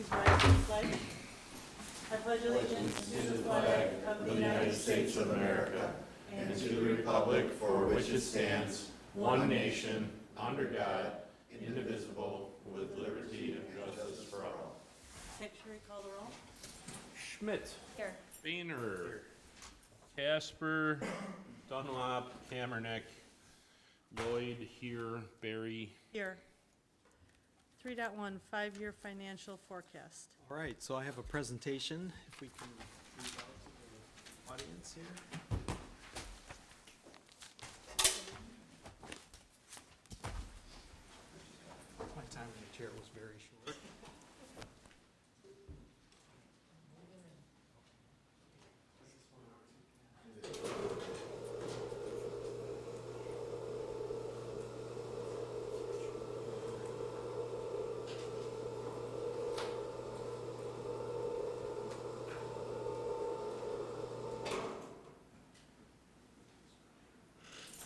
Please rise to the pledge. I pledge allegiance to the flag of the United States of America and to the republic for which it stands, one nation, under God, indivisible, with liberty and justice for all. Next, should we call the roll? Schmidt. Here. Boehner. Casper. Dunlop. Kamernick. Lloyd here. Barry. Here. 3.1, 5-year financial forecast. All right, so I have a presentation, if we can reach out to the audience here. My time in the chair was very short.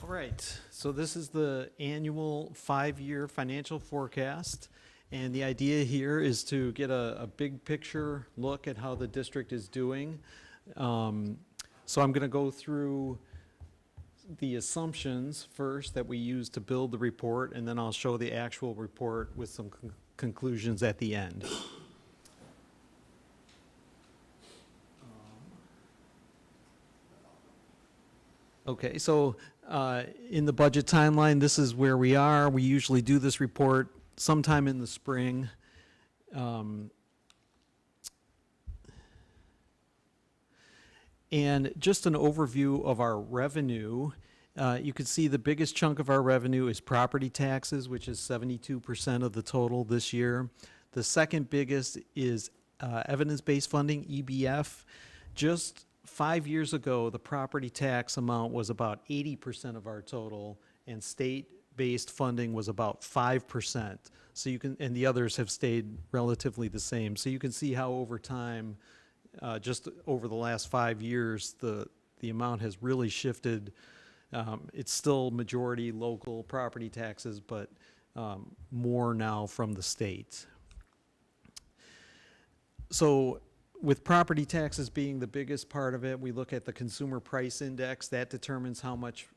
All right, so this is the annual 5-year financial forecast. And the idea here is to get a big picture look at how the district is doing. So I'm going to go through the assumptions first that we use to build the report, and then I'll show the actual report with some conclusions at the end. Okay, so in the budget timeline, this is where we are. We usually do this report sometime in the spring. And just an overview of our revenue. You can see the biggest chunk of our revenue is property taxes, which is 72% of the total this year. The second biggest is evidence-based funding, EBF. Just 5 years ago, the property tax amount was about 80% of our total, and state-based funding was about 5%. So you can, and the others have stayed relatively the same. So you can see how over time, just over the last 5 years, the amount has really shifted. It's still majority local property taxes, but more now from the state. So with property taxes being the biggest part of it, we look at the consumer price index. That determines how much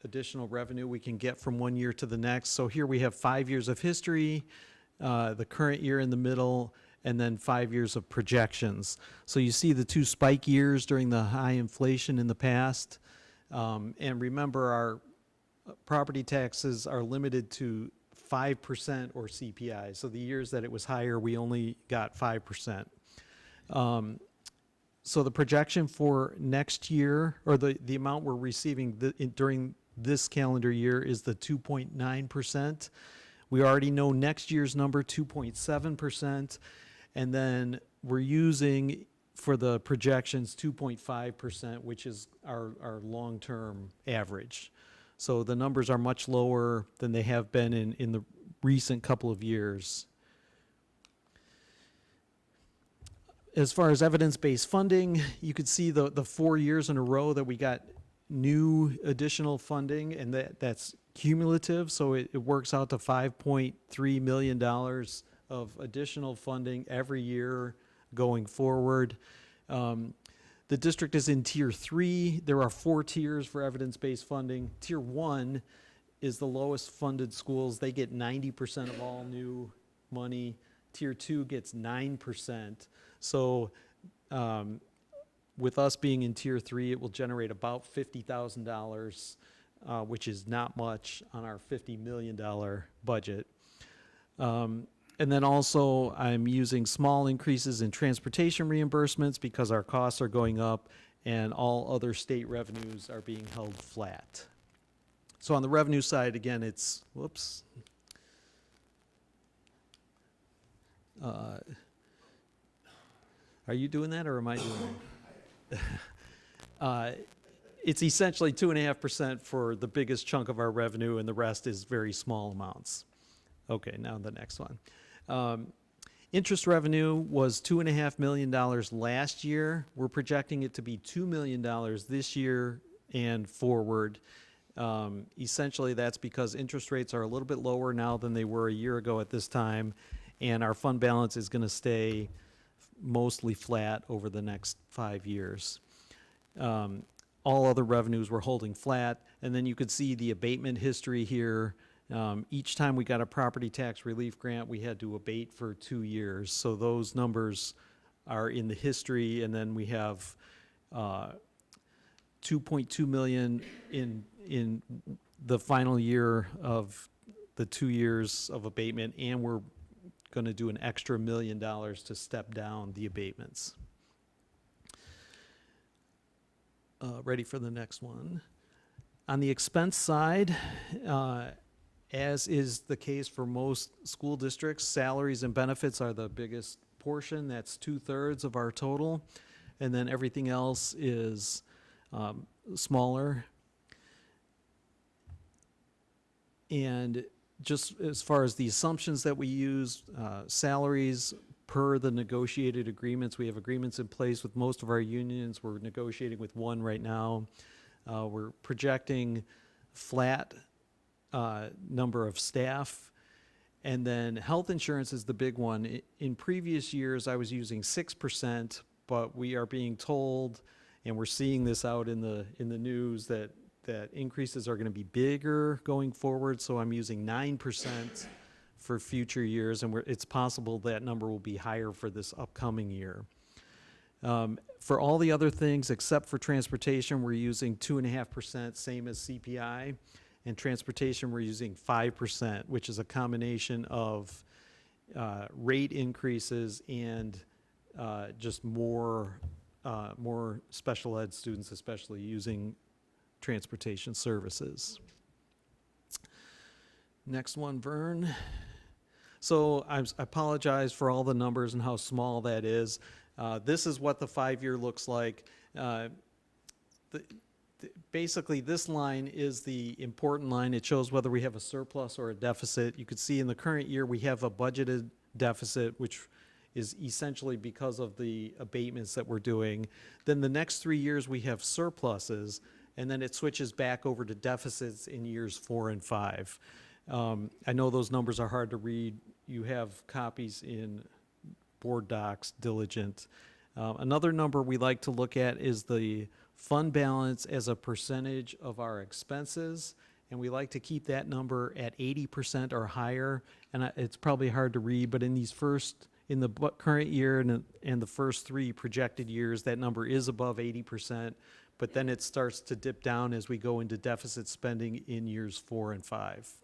additional revenue we can get from one year to the next. So here we have 5 years of history, the current year in the middle, and then 5 years of projections. So you see the two spike years during the high inflation in the past. And remember, our property taxes are limited to 5% or CPI. So the years that it was higher, we only got 5%. So the projection for next year, or the amount we're receiving during this calendar year, is the 2.9%. We already know next year's number, 2.7%, and then we're using for the projections 2.5%, which is our long-term average. So the numbers are much lower than they have been in the recent couple of years. As far as evidence-based funding, you could see the 4 years in a row that we got new additional funding, and that's cumulative, so it works out to $5.3 million of additional funding every year going forward. The district is in Tier 3. There are 4 tiers for evidence-based funding. Tier 1 is the lowest funded schools. They get 90% of all new money. Tier 2 gets 9%. So with us being in Tier 3, it will generate about $50,000, which is not much on our $50 million budget. And then also, I'm using small increases in transportation reimbursements because our costs are going up and all other state revenues are being held flat. So on the revenue side, again, it's, whoops. Are you doing that or am I doing it? It's essentially 2.5% for the biggest chunk of our revenue, and the rest is very small amounts. Okay, now the next one. Interest revenue was $2.5 million last year. We're projecting it to be $2 million this year and forward. Essentially, that's because interest rates are a little bit lower now than they were a year ago at this time, and our fund balance is going to stay mostly flat over the next 5 years. All other revenues we're holding flat, and then you could see the abatement history here. Each time we got a property tax relief grant, we had to abate for 2 years. So those numbers are in the history, and then we have 2.2 million in the final year of the 2 years of abatement, and we're going to do an extra $1 million to step down the abatements. Ready for the next one. On the expense side, as is the case for most school districts, salaries and benefits are the biggest portion. That's 2/3 of our total. And then everything else is smaller. And just as far as the assumptions that we use, salaries per the negotiated agreements, we have agreements in place with most of our unions. We're negotiating with one right now. We're projecting flat number of staff. And then health insurance is the big one. In previous years, I was using 6%, but we are being told, and we're seeing this out in the news, that increases are going to be bigger going forward. So I'm using 9% for future years, and it's possible that number will be higher for this upcoming year. For all the other things except for transportation, we're using 2.5%, same as CPI. And transportation, we're using 5%, which is a combination of rate increases and just more special ed students, especially using transportation services. Next one, Vern. So I apologize for all the numbers and how small that is. This is what the 5-year looks like. Basically, this line is the important line. It shows whether we have a surplus or a deficit. You could see in the current year we have a budgeted deficit, which is essentially because of the abatements that we're doing. Then the next 3 years we have surpluses, and then it switches back over to deficits in years 4 and 5. I know those numbers are hard to read. You have copies in board docs, diligent. Another number we like to look at is the fund balance as a percentage of our expenses, and we like to keep that number at 80% or higher. And it's probably hard to read, but in the current year and the first 3 projected years, that number is above 80%, but then it starts to dip down as we go into deficit spending in years 4 and 5.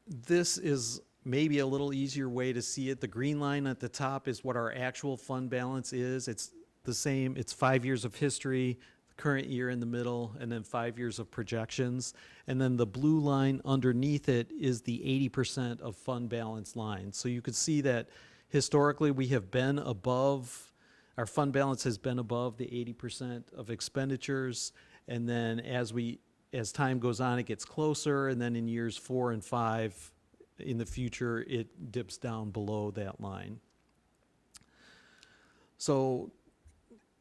This is maybe a little easier way to see it. The green line at the top is what our actual fund balance is. It's the same, it's 5 years of history, the current year in the middle, and then 5 years of projections. And then the blue line underneath it is the 80% of fund balance line. So you could see that historically we have been above, our fund balance has been above the 80% of expenditures. And then as time goes on, it gets closer. And then in years 4 and 5 in the future, it dips down below that line. So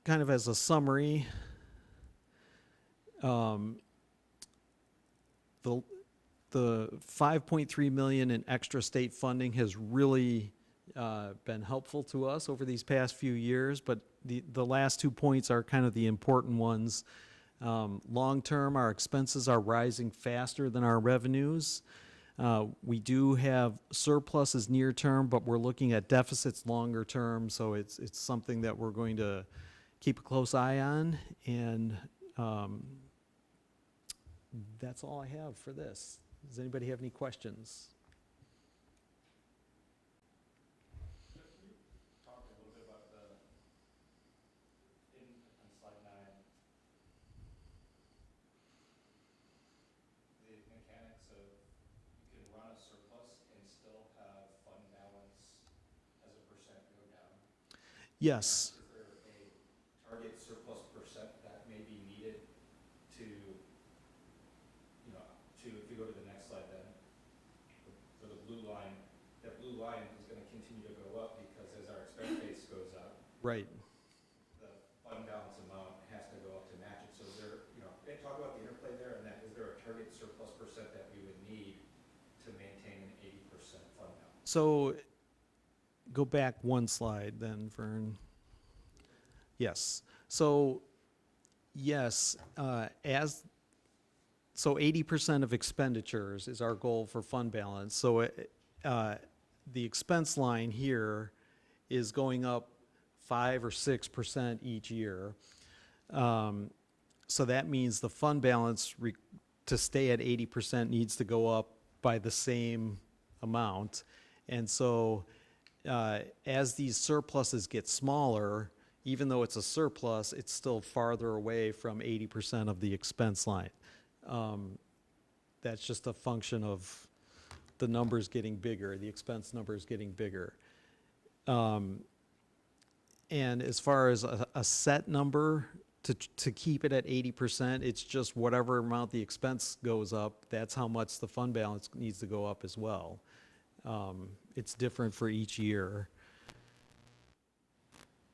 kind of as a summary, the 5.3 million in extra state funding has really been helpful to us over these past few years, but the last 2 points are kind of the important ones. Long term, our expenses are rising faster than our revenues. We do have surpluses near term, but we're looking at deficits longer term, so it's something that we're going to keep a close eye on. And that's all I have for this. Does anybody have any questions? Talk a little bit about on slide 9, the mechanics of you can run a surplus and still have fund balance as a percent go down. Yes. Is there a target surplus percent that may be needed to, if you go to the next slide then, for the blue line, that blue line is going to continue to go up because as our expense base goes up, Right. the fund balance amount has to go up to match it. So is there, talk about the interplay there, and then is there a target surplus percent that we would need to maintain an 80% fund So go back one slide then, Vern. Yes. So, yes, so 80% of expenditures is our goal for fund balance. So the expense line here is going up 5 or 6% each year. So that means the fund balance to stay at 80% needs to go up by the same amount. And so as these surpluses get smaller, even though it's a surplus, it's still farther away from 80% of the expense line. That's just a function of the numbers getting bigger, the expense numbers getting bigger. And as far as a set number to keep it at 80%, it's just whatever amount the expense goes up, that's how much the fund balance needs to go up as well. It's different for each year.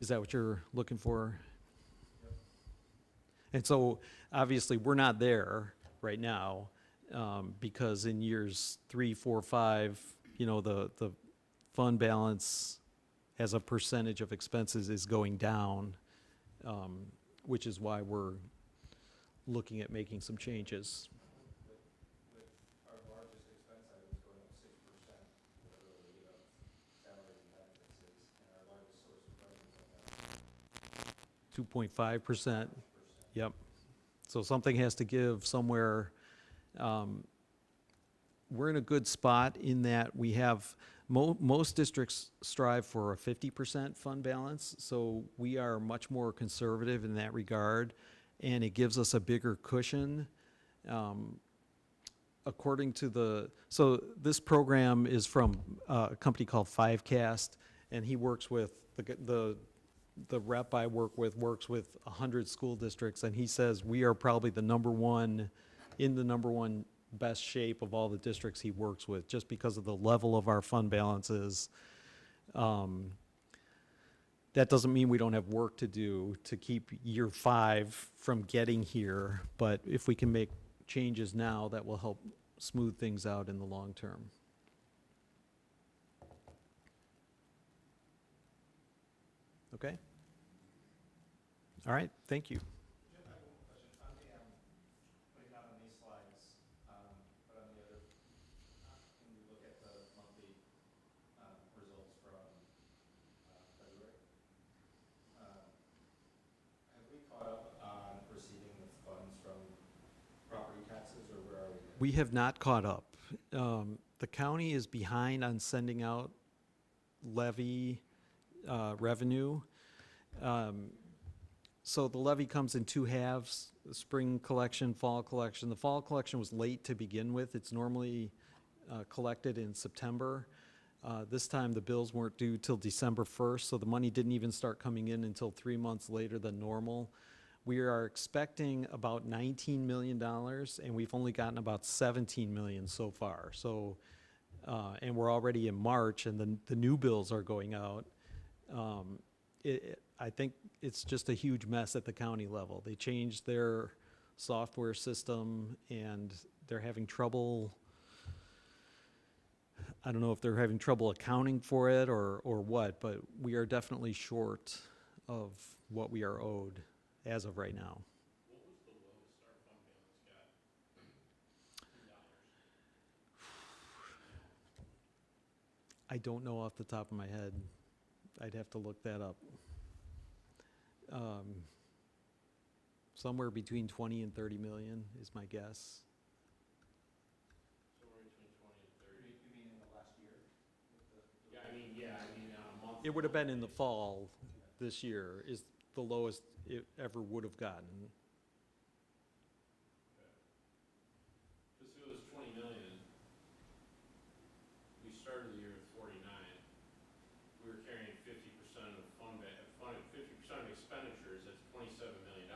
Is that what you're looking for? Yep. And so obviously we're not there right now because in years 3, 4, 5, the fund balance as a percentage of expenses is going down, which is why we're looking at making some changes. With our largest expense items going up 6%, whatever the rate of salary and benefits is, and our largest source of revenue going up 2.5%. Yep. So something has to give somewhere. We're in a good spot in that we have, most districts strive for a 50% fund balance. So we are much more conservative in that regard, and it gives us a bigger cushion. According to so this program is from a company called Fivecast, and he works with the rep I work with works with 100 school districts, and he says we are probably the number one best shape of all the districts he works with, just because of the level of our fund balances. That doesn't mean we don't have work to do to keep year 5 from getting here, but if we can make changes now, that will help smooth things out in the long term. Okay? All right, thank you. Jim, I have one question. On the, putting out on these slides, but on the other, when we look at the monthly results from February, have we caught up on receiving the funds from property taxes, or where are we now? We have not caught up. The county is behind on sending out levy revenue. So the levy comes in 2 halves, the spring collection, fall collection. The fall collection was late to begin with. It's normally collected in September. This time the bills weren't due till December 1st, so the money didn't even start coming in until 3 months later than normal. We are expecting about $19 million, and we've only gotten about $17 million so far. So, and we're already in March, and the new bills are going out. I think it's just a huge mess at the county level. They changed their software system, and they're having trouble. I don't know if they're having trouble accounting for it or what, but we are definitely short of what we are owed as of right now. What was the lowest our fund balance got in dollars? I don't know off the top of my head. I'd have to look that up. Somewhere between 20 and 30 million is my guess. Somewhere between 20 and 30. You mean in the last year? Yeah, I mean on a month. It would have been in the fall this year is the lowest it ever would have gotten. Because if it was 20 million, we started the year with 49. We were carrying 50% of 50% of expenditures, that's $27 million.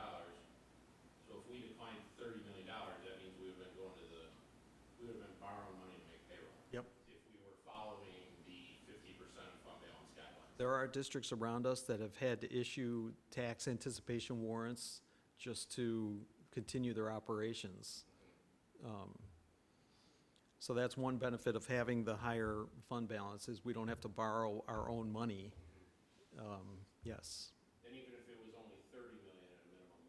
So if we declined $30 million, that means we would have been borrowing money to make payroll. Yep. If we were following the 50% fund balance guidelines. There are districts around us that have had to issue tax anticipation warrants just to continue their operations. So that's one benefit of having the higher fund balance, is we don't have to borrow our own money. Yes. And even if it was only 30 million at a minimum,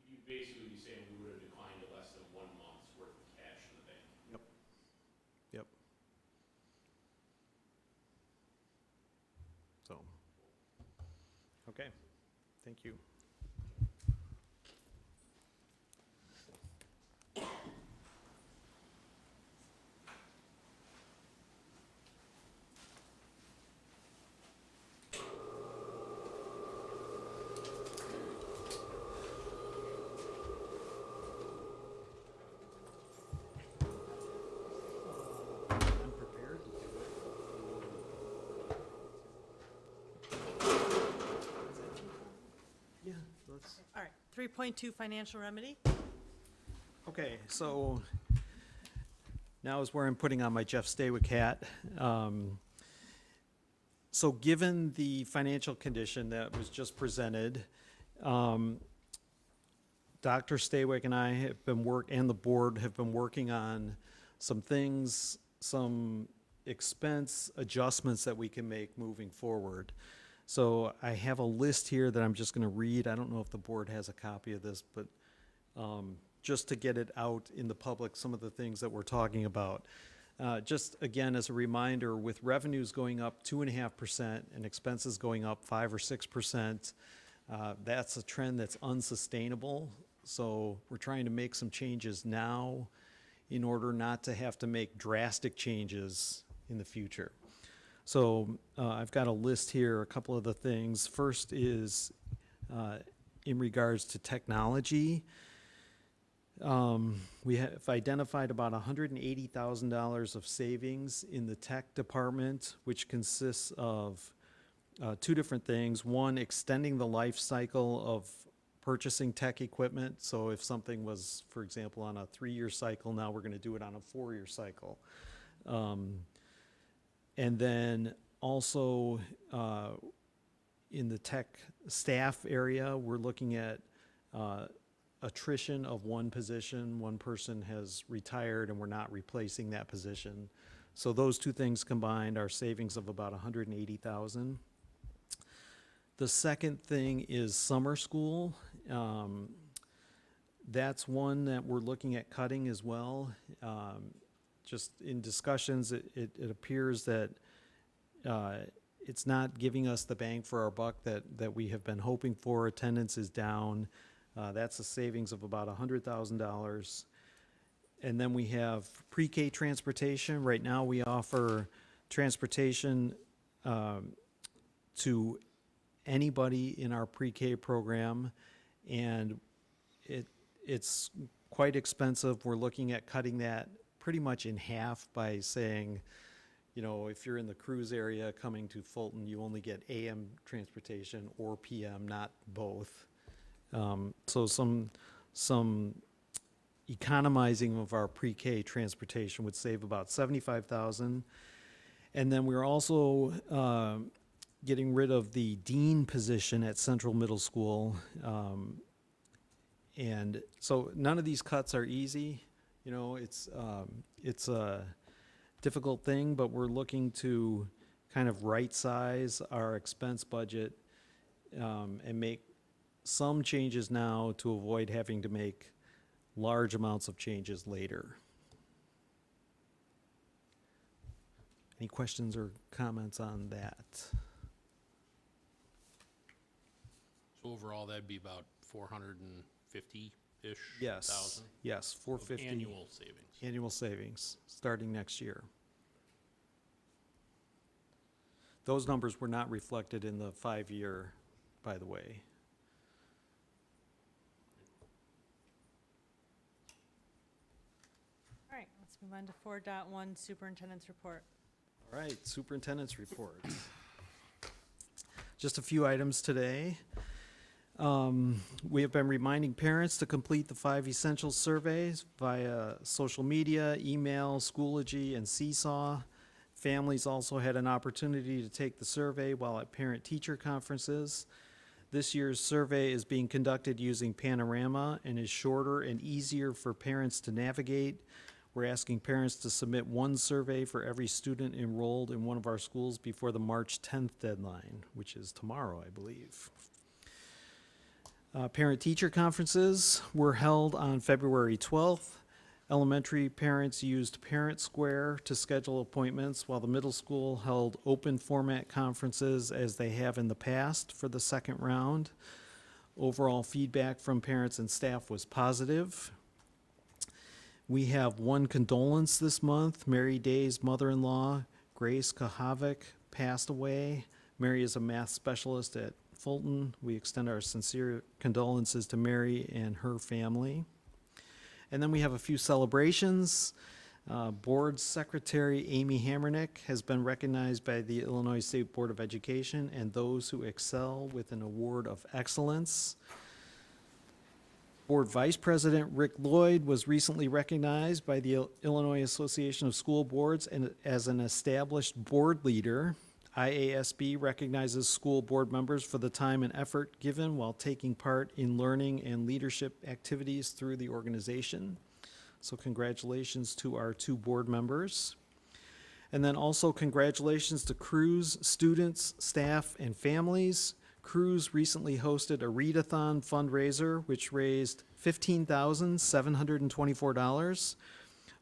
you'd basically be saying we would have declined to less than 1 month's worth of cash in the bank. Yep. Yep. So, okay, thank you. I'm prepared to do it. Yeah, let's. All right, 3.2 financial remedy. Okay, so now is where I'm putting on my Jeff Staywick hat. So given the financial condition that was just presented, Dr. Staywick and I have been and the board have been working on some things, some expense adjustments that we can make moving forward. So I have a list here that I'm just going to read. I don't know if the board has a copy of this, but just to get it out in the public, some of the things that we're talking about. Just again, as a reminder, with revenues going up 2.5% and expenses going up 5 or 6%, that's a trend that's unsustainable. So we're trying to make some changes now in order not to have to make drastic changes in the future. So I've got a list here, a couple of the things. First is in regards to technology. We have identified about $180,000 of savings in the tech department, which consists of two different things. One, extending the life cycle of purchasing tech equipment. So if something was, for example, on a 3-year cycle, now we're going to do it on a 4-year cycle. And then also in the tech staff area, we're looking at attrition of one position. One person has retired and we're not replacing that position. So those two things combined are savings of about $180,000. The second thing is summer school. That's one that we're looking at cutting as well. Just in discussions, it appears that it's not giving us the bang for our buck that we have been hoping for. Attendance is down. That's a savings of about $100,000. And then we have pre-K transportation. Right now we offer transportation to anybody in our pre-K program, and it's quite expensive. We're looking at cutting that pretty much in half by saying, you know, if you're in the cruise area coming to Fulton, you only get AM transportation or PM, not both. So some economizing of our pre-K transportation would save about $75,000. And then we're also getting rid of the dean position at Central Middle School. And so none of these cuts are easy. You know, it's a difficult thing, but we're looking to kind of right-size our expense budget and make some changes now to avoid having to make large amounts of changes later. Any questions or comments on that? So overall, that'd be about 450-ish Yes. thousand? Yes, 450. Annual savings. Annual savings, starting next year. Those numbers were not reflected in the 5-year, by the way. All right, let's move on to 4.1 superintendent's report. All right, superintendent's report. Just a few items today. We have been reminding parents to complete the 5 essential surveys via social media, email, Schoology, and Seesaw. Families also had an opportunity to take the survey while at parent-teacher conferences. This year's survey is being conducted using Panorama and is shorter and easier for parents to navigate. We're asking parents to submit one survey for every student enrolled in one of our schools before the March 10th deadline, which is tomorrow, I believe. Parent-teacher conferences were held on February 12th. Elementary parents used Parent Square to schedule appointments, while the middle school held open format conferences as they have in the past for the second round. Overall feedback from parents and staff was positive. We have one condolence this month. Mary Day's mother-in-law, Grace Kahavik, passed away. Mary is a math specialist at Fulton. We extend our sincere condolences to Mary and her family. And then we have a few celebrations. Board Secretary Amy Hammernick has been recognized by the Illinois State Board of Education and those who excel with an award of excellence. Board Vice President Rick Lloyd was recently recognized by the Illinois Association of School Boards and as an established board leader. IASB recognizes school board members for the time and effort given while taking part in learning and leadership activities through the organization. So congratulations to our two board members. And then also congratulations to Cruise students, staff, and families. Cruise recently hosted a readathon fundraiser, which raised $15,724.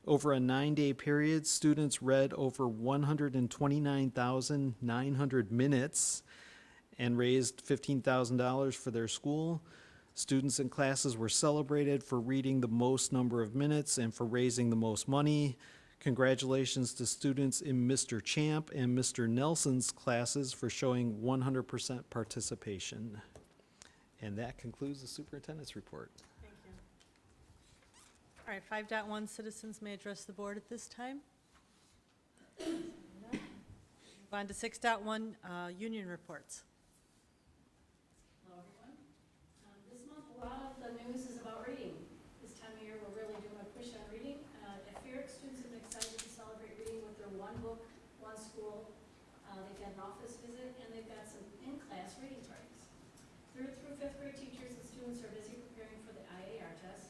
Over a 9-day period, students read over 129,900 minutes and raised $15,000 for their school. Students and classes were celebrated for reading the most number of minutes and for raising the most money. Congratulations to students in Mr. Champ and Mr. Nelson's classes for showing 100% participation. And that concludes the superintendent's report. Thank you. All right, 5.1, citizens may address the board at this time. Move on to 6.1, union reports. Hello, everyone. This month, a lot of the news is about reading. This time of year, we're really doing a push on reading. At Ferrick, students have been excited to celebrate reading with their one book, one school. They've had an office visit, and they've got some in-class reading parties. Third through fifth grade teachers and students are busy preparing for the IAR test.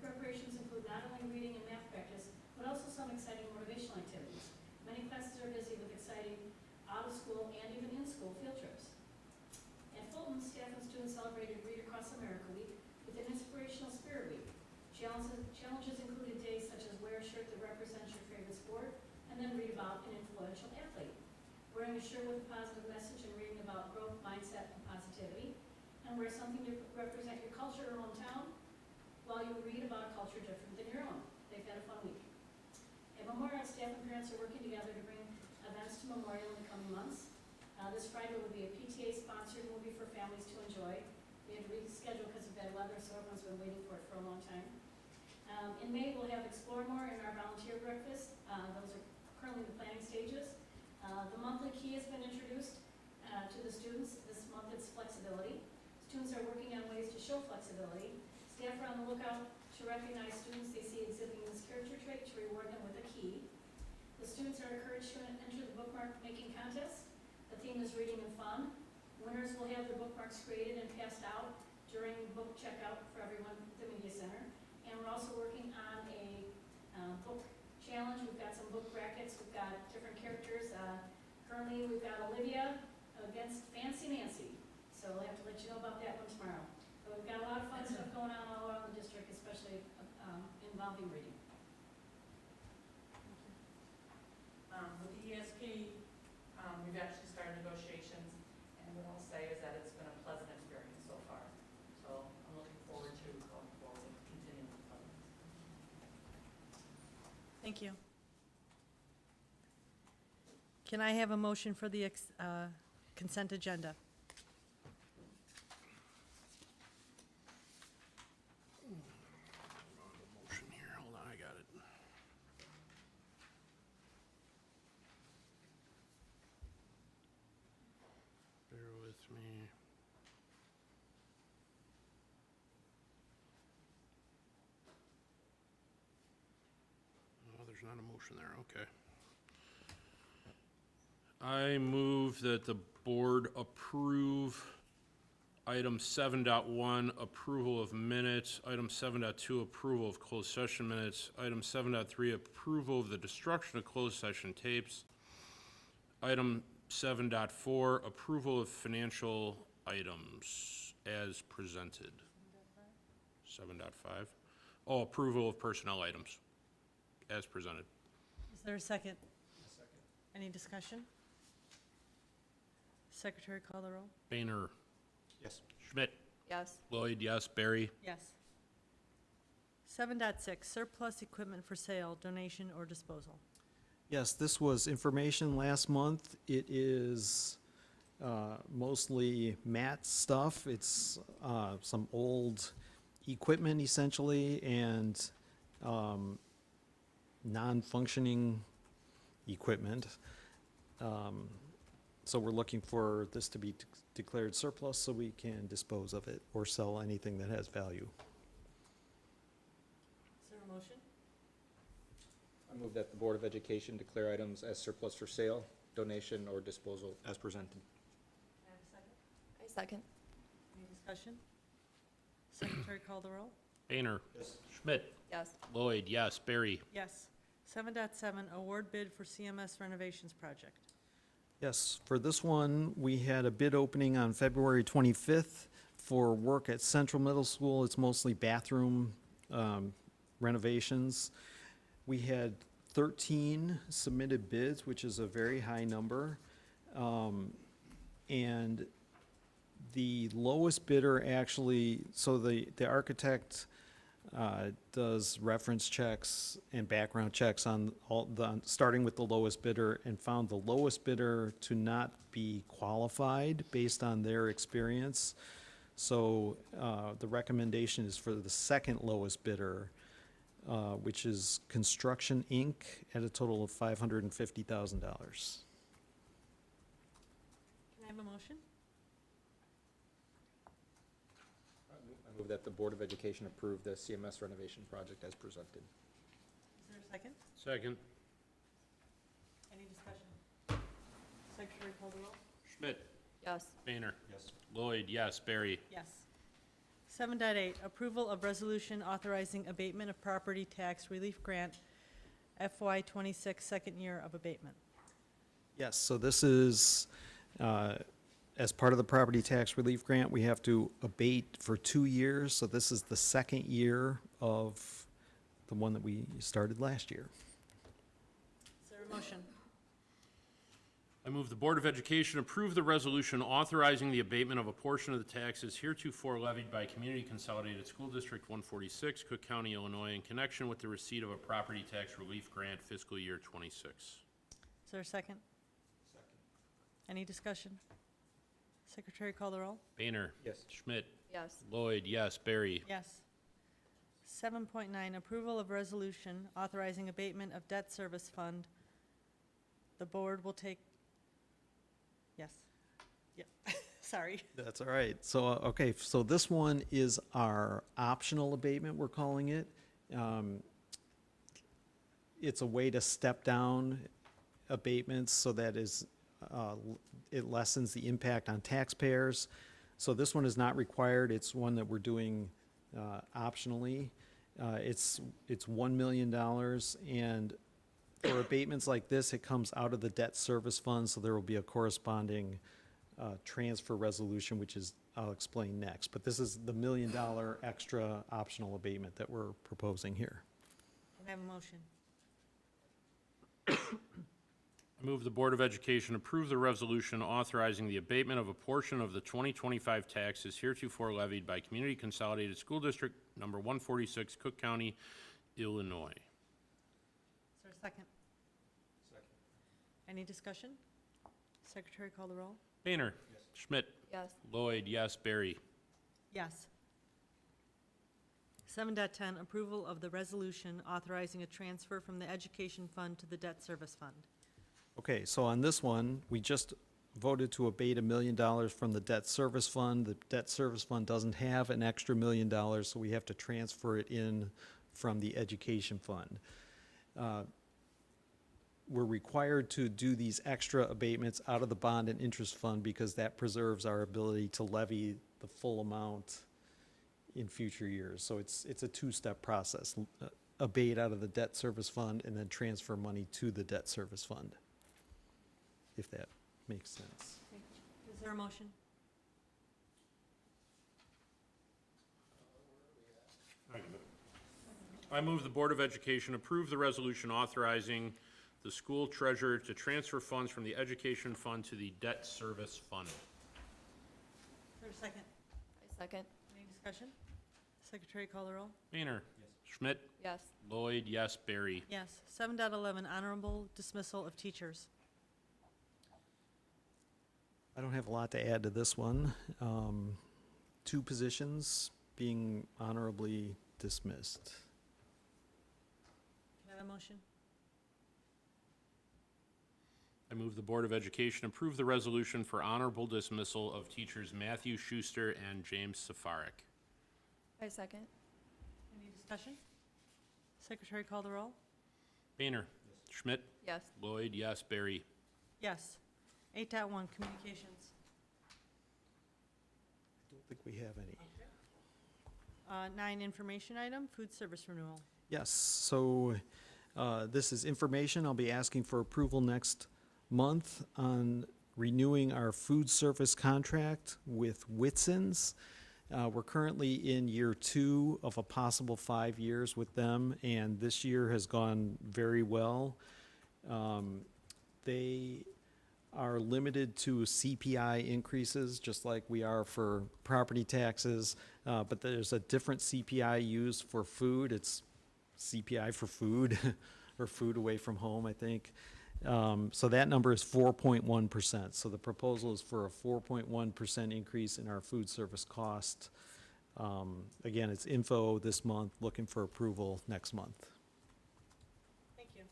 Preparations include not only reading and math practice, but also some exciting motivational activities. Many classes are busy with exciting out-of-school and even in-school field trips. At Fulton, staff and students celebrated Read Across America Week with an Inspirational Spirit Week. Challenges included days such as wear a shirt that represents your favorite sport, and then read about an influential athlete. Wearing a shirt with a positive message and reading about growth, mindset, and positivity, and wear something to represent your culture or hometown while you read about a culture different than your own. They've had a fun week. At Memorial, staff and parents are working together to bring events to Memorial in the coming months. This Friday will be a PTA-sponsored movie for families to enjoy. We had to reschedule because of bad weather, so everyone's been waiting for it for a long time. In May, we'll have Explore More in our volunteer breakfast. Those are currently the planning stages. The monthly key has been introduced to the students. This month it's flexibility. Students are working on ways to show flexibility. Staff are on the lookout to recognize students they see exhibiting this character trait to reward them with a key. The students are encouraged to enter the bookmark making contest. The theme is reading and fun. Winners will have their bookmarks created and passed out during book checkout for everyone at the Media Center. And we're also working on a book challenge. We've got some book brackets. We've got different characters. Currently, we've got Olivia against Fancy Nancy. So we'll have to let you know about that one tomorrow. But we've got a lot of fun stuff going on all around the district, especially involving reading. With the ESP, we've actually started negotiations, and what I'll say is that it's been a pleasant experience so far. So I'm looking forward to going forward and continuing with pleasant. Thank you. Can I have a motion for the consent agenda? Motion here, hold on, I got it. Bear with me. Oh, there's not a motion there, okay. I move that the board approve Item 7.1, approval of minutes. Item 7.2, approval of closed session minutes. Item 7.3, approval of the destruction of closed session tapes. Item 7.4, approval of financial items as presented. 7.5. Oh, approval of personnel items as presented. Is there a second? Any discussion? Secretary call the roll? Boehner. Yes. Schmidt. Yes. Lloyd, yes. Barry. Yes. 7.6, surplus equipment for sale, donation, or disposal. Yes, this was information last month. It is mostly Matt's stuff. It's some old equipment essentially and non-functioning equipment. So we're looking for this to be declared surplus so we can dispose of it or sell anything that has value. Is there a motion? I move that the Board of Education declare items as surplus for sale, donation, or disposal as presented. Can I have a second? I second. Any discussion? Secretary call the roll? Boehner. Schmidt. Yes. Lloyd, yes. Barry. Yes. 7.7, award bid for CMS renovations project. Yes, for this one, we had a bid opening on February 25th for work at Central Middle School. It's mostly bathroom renovations. We had 13 submitted bids, which is a very high number. And the lowest bidder actually, so the architect does reference checks and background checks on starting with the lowest bidder, and found the lowest bidder to not be qualified based on their experience. So the recommendation is for the second lowest bidder, which is Construction Inc. at a total of $550,000. Can I have a motion? I move that the Board of Education approve the CMS renovation project as presented. Is there a second? Second. Any discussion? Secretary call the roll? Schmidt. Yes. Boehner. Yes. Lloyd, yes. Barry. Yes. 7.8, approval of resolution authorizing abatement of property tax relief grant FY '26 second year of abatement. Yes, so this is, as part of the property tax relief grant, we have to abate for 2 years. So this is the second year of the one that we started last year. Is there a motion? I move the Board of Education approve the resolution authorizing the abatement of a portion of the taxes heretofore levied by Community Consolidated School District 146, Cook County, Illinois, in connection with the receipt of a property tax relief grant fiscal year '26. Is there a second? Second. Any discussion? Secretary call the roll? Boehner. Yes. Schmidt. Yes. Lloyd, yes. Barry. Yes. 7.9, approval of resolution authorizing abatement of debt service fund. The board will take, yes. Yep, sorry. That's all right. So, okay, so this one is our optional abatement, we're calling it. It's a way to step down abatements so that it lessens the impact on taxpayers. So this one is not required. It's one that we're doing optionally. It's $1 million, and for abatements like this, it comes out of the debt service fund, so there will be a corresponding transfer resolution, which is, I'll explain next. But this is the $1 million extra optional abatement that we're proposing here. Can I have a motion? I move the Board of Education approve the resolution authorizing the abatement of a portion of the 2025 taxes heretofore levied by Community Consolidated School District number 146, Cook County, Illinois. Is there a second? Second. Any discussion? Secretary call the roll? Boehner. Schmidt. Yes. Lloyd, yes. Barry. Yes. 7.10, approval of the resolution authorizing a transfer from the education fund to the debt service fund. Okay, so on this one, we just voted to abate $1 million from the debt service fund. The debt service fund doesn't have an extra $1 million, so we have to transfer it in from the education fund. we're required to do these extra abatements out of the bond and interest fund because that preserves our ability to levy the full amount in future years. So it's a two-step process. Abate out of the debt service fund and then transfer money to the debt service fund, if that makes sense. Is there a motion? I move the Board of Education approve the resolution authorizing the school treasurer to transfer funds from the education fund to the debt service fund. Is there a second? I second. Any discussion? Secretary call the roll. Boehner. Schmidt. Yes. Lloyd, yes. Barry. Yes. 7.11, honorable dismissal of teachers. I don't have a lot to add to this one. 2 positions being honorably dismissed. Can I have a motion? I move the Board of Education approve the resolution for honorable dismissal of teachers Matthew Schuster and James Safarik. I second. Any discussion? Secretary call the roll. Boehner. Schmidt. Yes. Lloyd, yes. Barry. Yes. 8.1, communications. I don't think we have any. 9, information item, food service renewal. Yes, so this is information. I'll be asking for approval next month on renewing our food service contract with Whitson's. We're currently in year 2 of a possible 5 years with them, and this year has gone very well. They are limited to CPI increases, just like we are for property taxes, but there's a different CPI used for food. It's CPI for food, or food away from home, I think. So that number is 4.1%. So the proposal is for a 4.1% increase in our food service cost. Again, it's info this month, looking for approval next month. Thank you.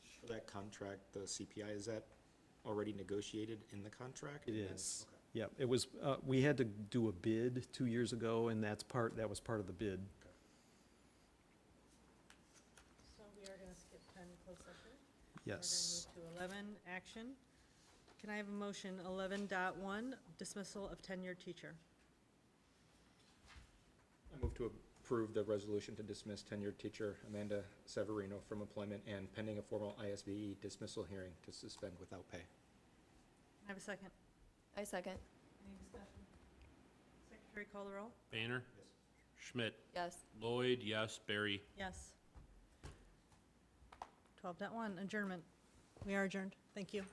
Is for that contract, the CPI, is that already negotiated in the contract? It And- is. okay. Yep, it was, we had to do a bid 2 years ago, and that was part of the bid. So we are going to skip 10, closed session. Yes. We're going to move to 11, action. Can I have a motion, 11.1, dismissal of tenured teacher? I move to approve the resolution to dismiss tenured teacher Amanda Severino from employment and pending a formal ISBE dismissal hearing to suspend without pay. Can I have a second? I second. Any discussion? Secretary call the roll. Boehner. Yes. Schmidt. Yes. Lloyd, yes. Barry. Yes. 12.1, adjournment. We are adjourned. Thank you.